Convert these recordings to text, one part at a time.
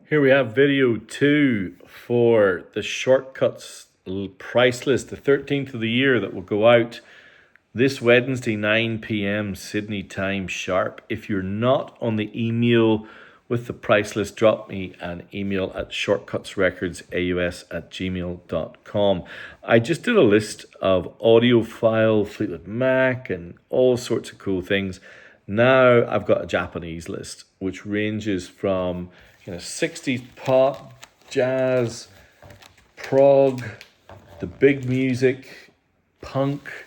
Here we have video 2 for the Shortcuts price list, the 13th of the year, that will go out this Wednesday, 9 p.m. Sydney time sharp. If you're not on the email with the price list, drop me an email at shortcutsrecordsaus@gmail.com. I just did a list of audiophile Fleetwood Mac and all sorts of cool things. Now I've got a Japanese list, which ranges from 60s pop, jazz, prog, the big music, punk,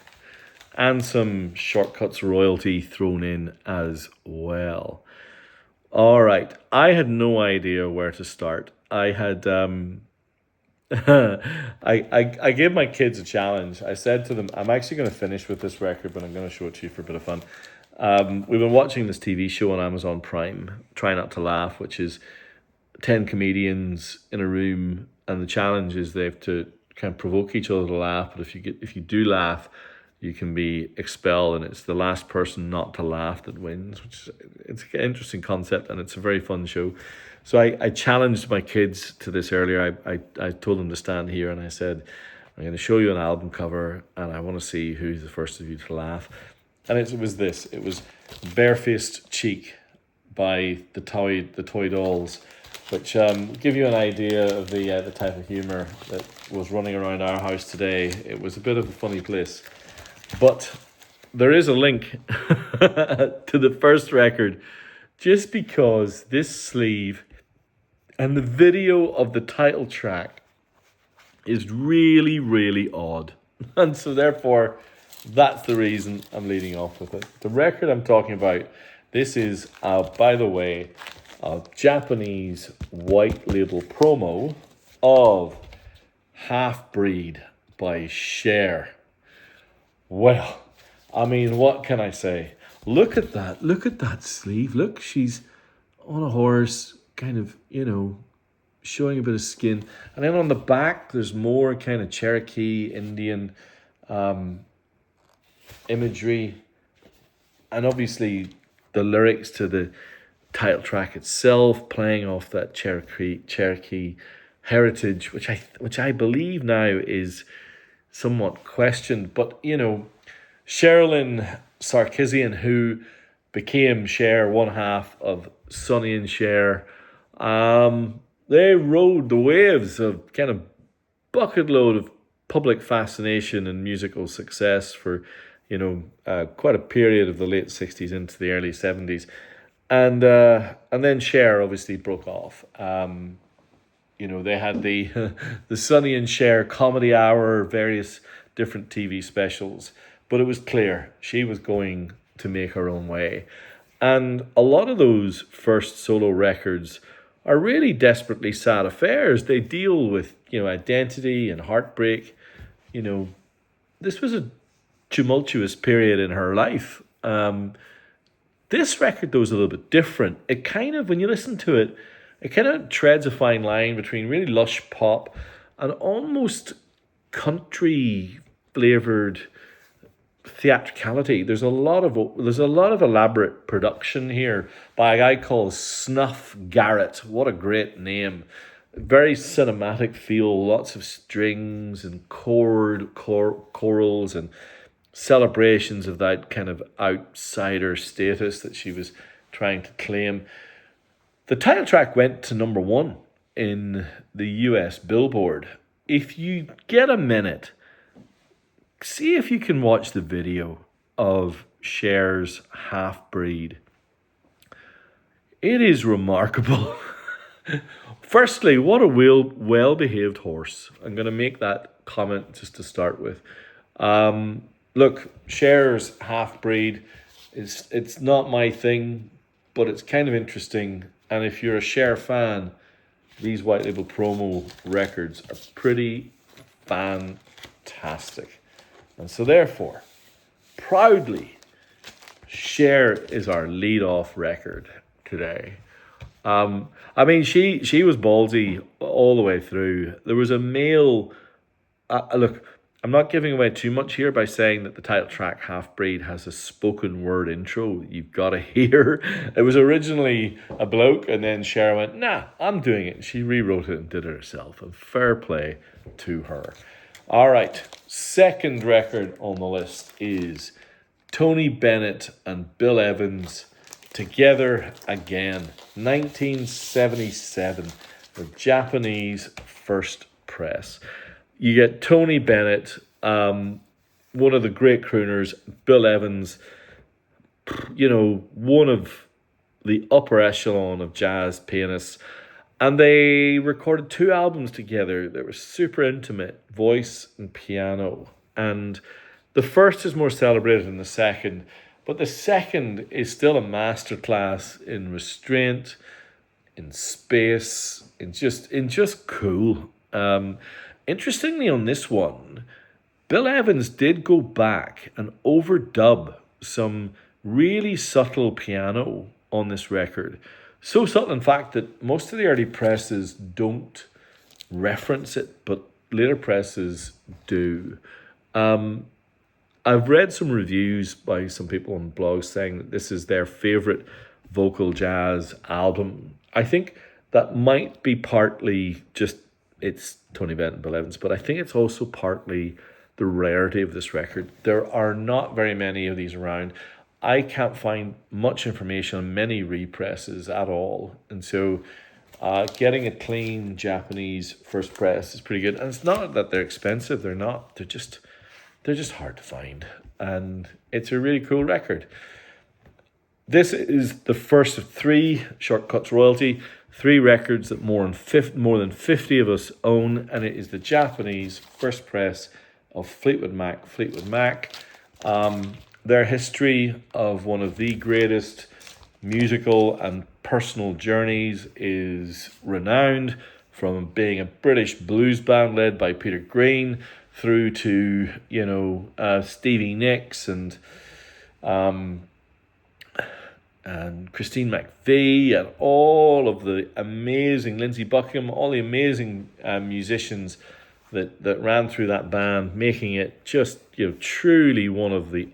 and some Shortcuts royalty thrown in as well. All right, I had no idea where to start. I had I gave my kids a challenge. I said to them, I'm actually going to finish with this record, but I'm going to show it to you for a bit of fun. We've been watching this TV show on Amazon Prime, Try Not to Laugh, which is 10 comedians in a room, and the challenge is they have to kind of provoke each other to laugh. But if you do laugh, you can be expelled, and it's the last person not to laugh that wins, which is it's an interesting concept, and it's a very fun show. So I challenged my kids to this earlier. I told them to stand here, and I said, I'm going to show you an album cover, and I want to see who's the first of you to laugh. And it was this. It was Barefaced Cheek by the Toy Dolls, which give you an idea of the type of humour that was running around our house today. It was a bit of a funny place. But there is a link to the first record, just because this sleeve and the video of the title track is really, really odd. And so therefore, that's the reason I'm leading off with it. The record I'm talking about, this is, by the way, a Japanese white label promo of Half Breed by Cher. Well, I mean, what can I say? Look at that. Look at that sleeve. Look, she's on a horse, kind of, showing a bit of skin. And then on the back, there's more kind of Cherokee Indian imagery. And obviously the lyrics to the title track itself, playing off that Cherokee heritage, which I believe now is somewhat questioned. But Sherilyn Sarkisian, who became Cher, one half of Sonny and Cher, they rode the waves of kind of bucket load of public fascination and musical success for quite a period of the late 60s into the early 70s. And then Cher obviously broke off. They had the the Sonny and Cher comedy hour, various different TV specials, but it was clear she was going to make her own way. And a lot of those first solo records are really desperately sad affairs. They deal with identity and heartbreak. This was a tumultuous period in her life. This record, though, is a little bit different. It kind of, when you listen to it, it kind of treads a fine line between really lush pop and almost country flavored theatricality. There's a lot of elaborate production here by a guy called Snuff Garrett. What a great name! Very cinematic feel. Lots of strings and chorals and celebrations of that kind of outsider status that she was trying to claim. The title track went to number 1 in the US Billboard. If you get a minute, see if you can watch the video of Cher's Half Breed. It is remarkable. Firstly, what a well-behaved horse. I'm going to make that comment just to start with. Look, Cher's Half Breed, it's not my thing, but it's kind of interesting. And if you're a Cher fan, these white label promo records are pretty fantastic. And so therefore, proudly, Cher is our lead-off record today. She was ballsy all the way through. There was a male... look, I'm not giving away too much here by saying that the title track Half Breed has a spoken word intro you've got to hear. It was originally a bloke, and then Cher went, nah, I'm doing it. She rewrote it and did it herself, and fair play to her. All right, second record on the list is Tony Bennett and Bill Evans Together Again, 1977, the Japanese first press. You get Tony Bennett, one of the great crooners, Bill Evans, one of the upper echelon of jazz pianists. And they recorded 2 albums together that were super intimate, voice and piano. And the first is more celebrated than the second, but the second is still a masterclass in restraint, in space, in just cool. Interestingly, on this one, Bill Evans did go back and overdub some really subtle piano on this record. So subtle, in fact, that most of the early presses don't reference it, but later presses do. I've read some reviews by some people on blogs saying that this is their favourite vocal jazz album. I think that might be partly just it's Tony Bennett and Bill Evans, but I think it's also partly the rarity of this record. There are not very many of these around. I can't find much information on many represses at all. And so getting a clean Japanese first press is pretty good. And it's not that they're expensive. They're not. They're just hard to find. And it's a really cool record. This is the first of 3 Shortcuts royalty, 3 records that more than 50 of us own, and it is the Japanese first press of Fleetwood Mac. Their history of one of the greatest musical and personal journeys is renowned, from being a British blues band led by Peter Green through to Stevie Nicks and Christine McVie and all of the amazing Lindsey Buckingham, all the amazing musicians that ran through that band, making it just truly one of the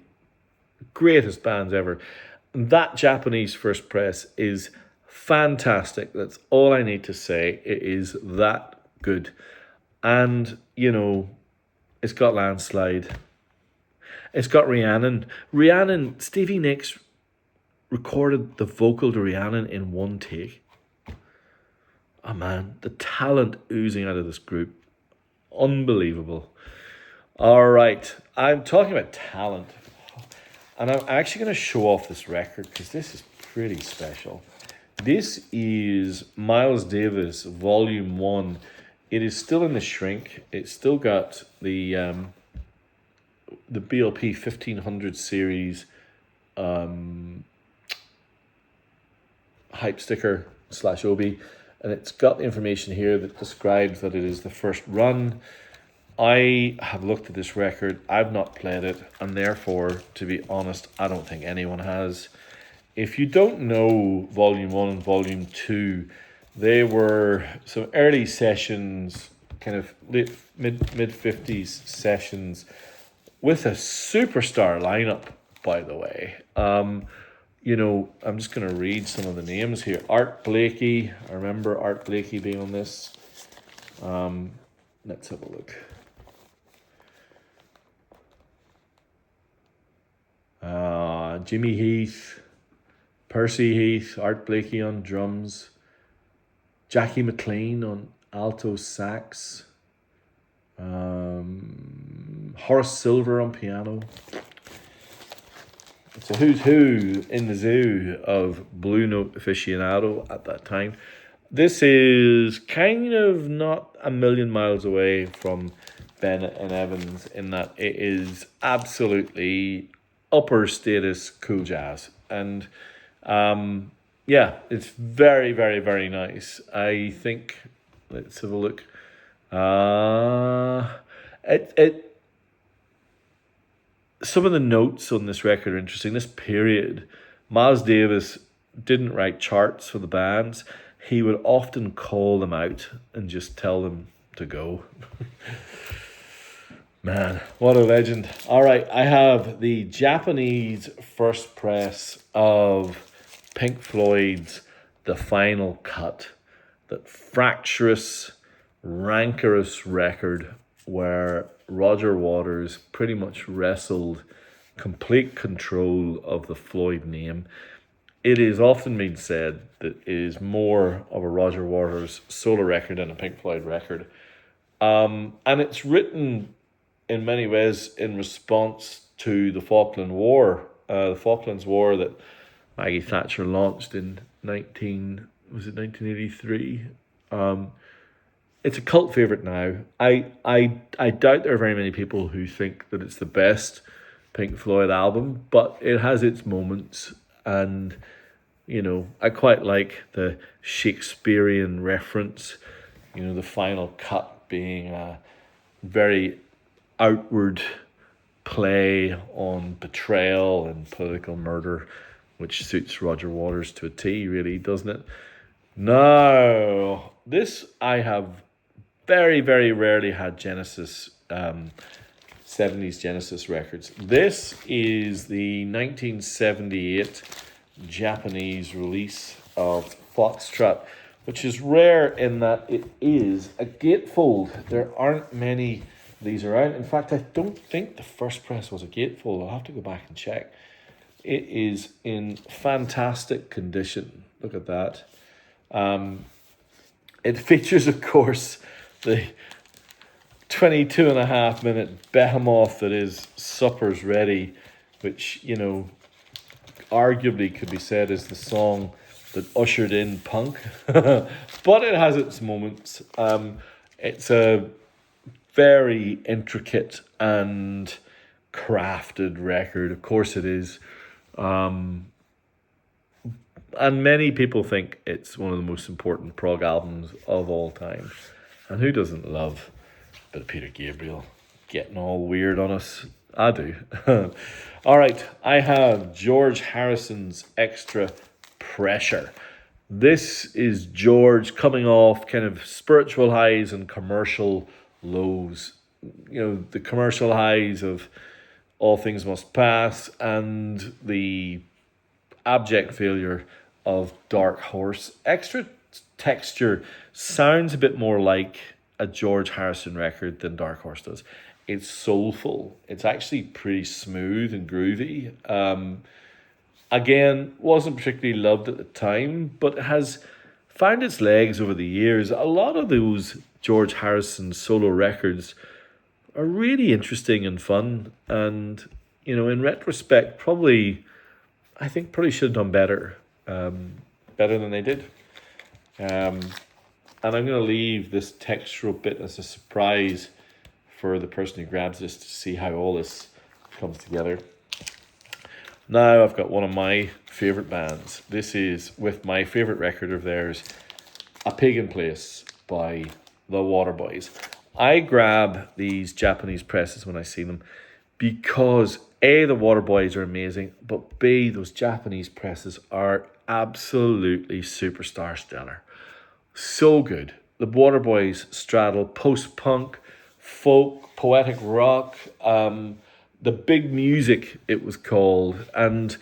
greatest bands ever. That Japanese first press is fantastic. That's all I need to say. It is that good. And it's got Landslide. It's got Rhiannon. Stevie Nicks recorded the vocal to Rhiannon in one take. Oh man, the talent oozing out of this group. Unbelievable. All right, I'm talking about talent. And I'm actually going to show off this record because this is pretty special. This is Miles Davis, Volume 1. It is still in the shrink. It's still got the BLP 1500 series hype sticker / Obi, and it's got the information here that describes that it is the first run. I have looked at this record. I've not played it, and therefore, to be honest, I don't think anyone has. If you don't know Volume 1 and Volume 2, they were some early sessions, kind of mid-50s sessions, with a superstar lineup, by the way. I'm just going to read some of the names here. Art Blakey. I remember Art Blakey being on this. Let's have a look. Jimmy Heath, Percy Heath, Art Blakey on drums, Jackie McLean on alto sax, Horace Silver on piano. It's a who's who in the zoo of Blue Note aficionado at that time. This is kind of not a million miles away from Bennett and Evans in that it is absolutely upper status cool jazz. And it's very, very, very nice. I think, let's have a look. Some of the notes on this record are interesting. This period, Miles Davis didn't write charts for the bands. He would often call them out and just tell them to go. Man, what a legend. All right, I have the Japanese first press of Pink Floyd's The Final Cut, that fractious, rancorous record where Roger Waters pretty much wrestled complete control of the Floyd name. It is often been said that it is more of a Roger Waters solo record than a Pink Floyd record. And it's written in many ways in response to the Falklands War that Maggie Thatcher launched in 1983. It's a cult favorite now. I doubt there are very many people who think that it's the best Pink Floyd album, but it has its moments, and I quite like the Shakespearean reference. The final cut being a very outward play on betrayal and political murder, which suits Roger Waters to a T, really, doesn't it? Now, this I have very, very rarely had Genesis, 70s Genesis records. This is the 1978 Japanese release of Foxtrot, which is rare in that it is a gatefold. There aren't many of these around. In fact, I don't think the first press was a gatefold. I'll have to go back and check. It is in fantastic condition. Look at that. It features, of course, the 22.5-minute behemoth that is Supper's Ready, which, arguably could be said is the song that ushered in punk. But it has its moments. It's a very intricate and crafted record. Of course it is. And many people think it's one of the most important prog albums of all time. And who doesn't love a bit of Peter Gabriel getting all weird on us? I do. All right, I have George Harrison's Extra Pressure. This is George coming off kind of spiritual highs and commercial lows. The commercial highs of All Things Must Pass and the abject failure of Dark Horse. Extra Texture sounds a bit more like a George Harrison record than Dark Horse does. It's soulful. It's actually pretty smooth and groovy. Again, wasn't particularly loved at the time, but has found its legs over the years. A lot of those George Harrison solo records are really interesting and fun. And, in retrospect, I think probably should have done better. Better than they did. And I'm going to leave this textural bit as a surprise for the person who grabs this to see how all this comes together. Now I've got one of my favourite bands. This is with my favourite record of theirs, A Pagan Place by the Waterboys. I grab these Japanese presses when I see them because A, the Waterboys are amazing, but B, those Japanese presses are absolutely superstar stellar. So good. The Waterboys straddle post-punk, folk, poetic rock, the big music it was called. And,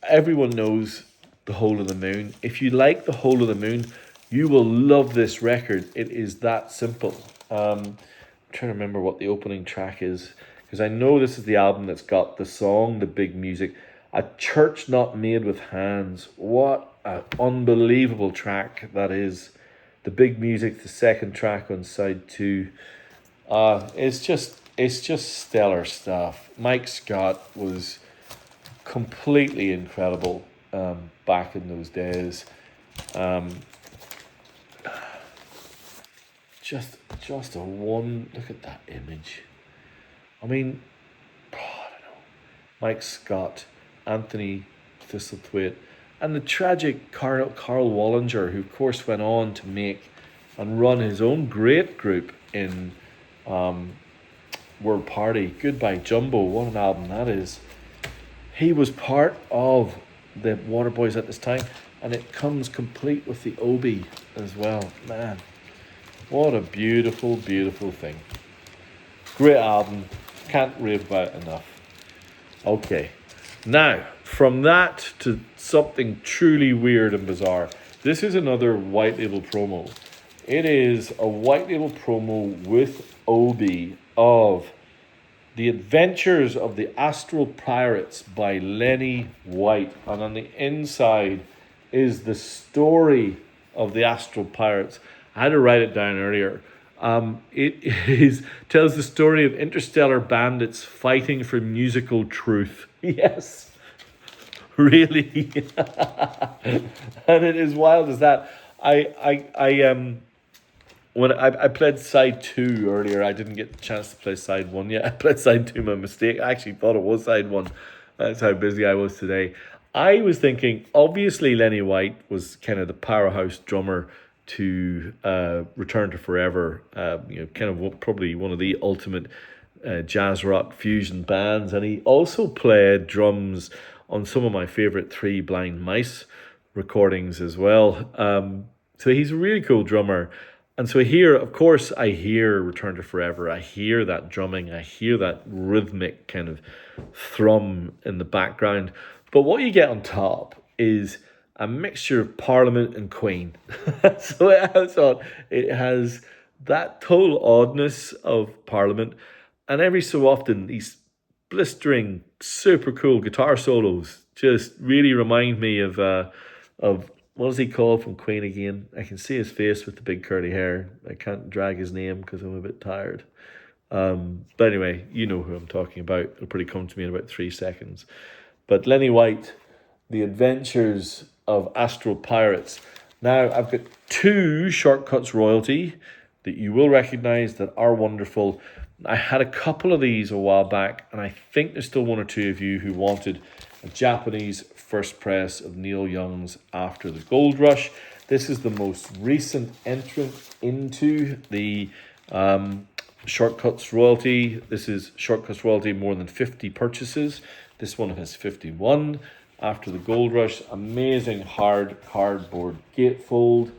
everyone knows The Hole of the Moon. If you like The Hole of the Moon, you will love this record. It is that simple. I'm trying to remember what the opening track is, because I know this is the album that's got the song, The Big Music, A Church Not Made with Hands. What an unbelievable track that is. The Big Music, the second track on side 2. It's just stellar stuff. Mike Scott was completely incredible back in those days. Just a one. Look at that image. I mean, I don't know. Mike Scott, Anthony Thistlethwaite, and the tragic Carl Wallinger, who of course went on to make and run his own great group in World Party. Goodbye Jumbo, what an album that is. He was part of the Waterboys at this time, and it comes complete with the Obi as well. Man, what a beautiful, beautiful thing. Great album. Can't rave about it enough. Okay. Now, from that to something truly weird and bizarre. This is another white label promo. It is a white label promo with Obi of The Adventures of the Astral Pirates by Lenny White. And on the inside is the story of the Astral Pirates. I had to write it down earlier. It tells the story of interstellar bandits fighting for musical truth. Yes, really. And it is wild as that. When I played side 2 earlier, I didn't get the chance to play side 1 yet. I played side 2, my mistake. I actually thought it was side 1. That's how busy I was today. I was thinking, obviously Lenny White was kind of the powerhouse drummer to Return to Forever. Kind of probably one of the ultimate jazz rock fusion bands. And he also played drums on some of my favorite Three Blind Mice recordings as well. So he's a really cool drummer. And so here, of course, I hear Return to Forever. I hear that drumming. I hear that rhythmic kind of thrum in the background. But what you get on top is a mixture of Parliament and Queen. So it has that total oddness of Parliament. And every so often, these blistering, super cool guitar solos just really remind me of what is he called from Queen again? I can see his face with the big curly hair. I can't drag his name because I'm a bit tired. But anyway, you know who I'm talking about. It'll probably come to me in about 3 seconds. But Lenny White, The Adventures of Astral Pirates. Now, I've got 2 Shortcuts royalty that you will recognize that are wonderful. I had a couple of these a while back, and I think there's still 1 or 2 of you who wanted a Japanese first press of Neil Young's After the Gold Rush. This is the most recent entrant into the Shortcuts royalty. This is Shortcuts royalty more than 50 purchases. This one has 51. After the Gold Rush, amazing hard cardboard gatefold.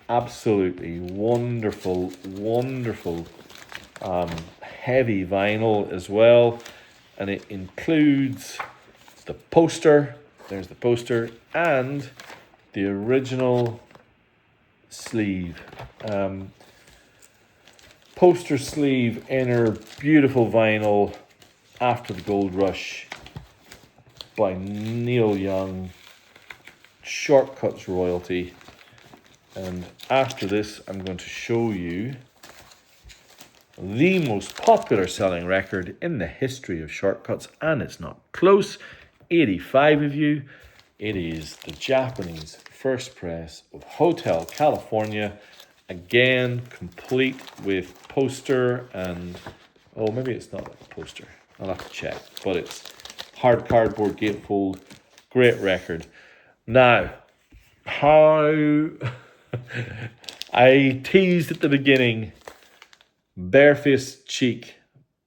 Absolutely wonderful, wonderful heavy vinyl as well. And it includes the poster. There's the poster and the original sleeve. Poster sleeve, inner, beautiful vinyl, After the Gold Rush by Neil Young, Shortcuts royalty. And after this, I'm going to show you the most popular selling record in the history of Shortcuts, and it's not close. 85 of you. It is the Japanese first press of Hotel California. Again, complete with poster and... oh, maybe it's not a poster. I'll have to check. But it's hard cardboard gatefold. Great record. Now, how... I teased at the beginning Barefaced Cheek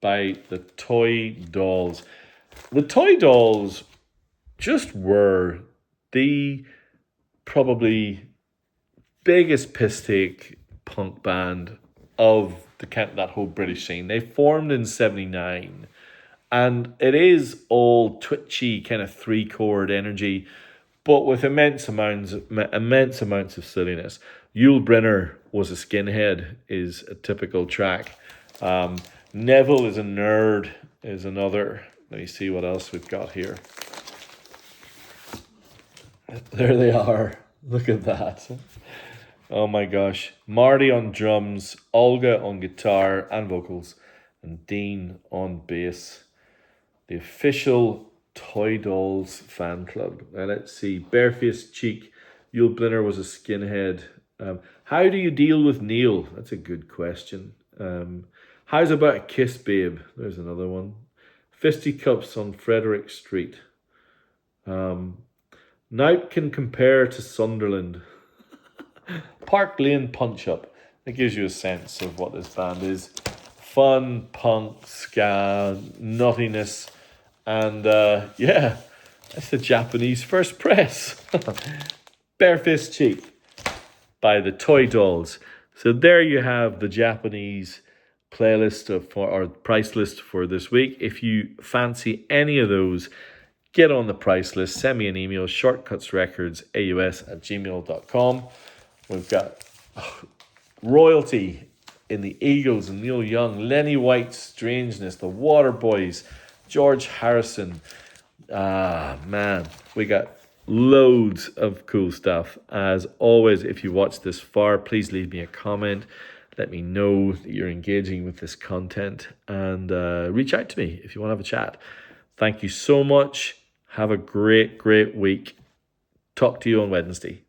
by the Toy Dolls. The Toy Dolls just were the probably biggest piss take punk band of that whole British scene. They formed in 79, and it is all twitchy kind of 3-chord energy, but with immense amounts of silliness. Yul Brynner was a skinhead is a typical track. Neville is a nerd is another. Let me see what else we've got here. There they are. Look at that. Oh my gosh. Marty on drums, Olga on guitar and vocals, and Dean on bass. The official Toy Dolls fan club. Now let's see. Barefaced Cheek. Yul Brynner was a skinhead. How do you deal with Neil? That's a good question. How's about a kiss, babe? There's another one. Fisticuffs on Frederick Street. Nout can compare to Sunderland. Park Lane Punch Up. That gives you a sense of what this band is. Fun, punk, ska, nuttiness. And yeah, that's the Japanese first press. Barefaced Cheek by the Toy Dolls. So there you have the Japanese playlist for our price list for this week. If you fancy any of those, get on the price list. Send me an email, shortcutsrecordsaus@gmail.com. We've got royalty in the Eagles and Neil Young, Lenny White's Strangeness, the Waterboys, George Harrison. Man, we got loads of cool stuff. As always, if you watch this far, please leave me a comment. Let me know that you're engaging with this content, and reach out to me if you want to have a chat. Thank you so much. Have a great week. Talk to you on Wednesday.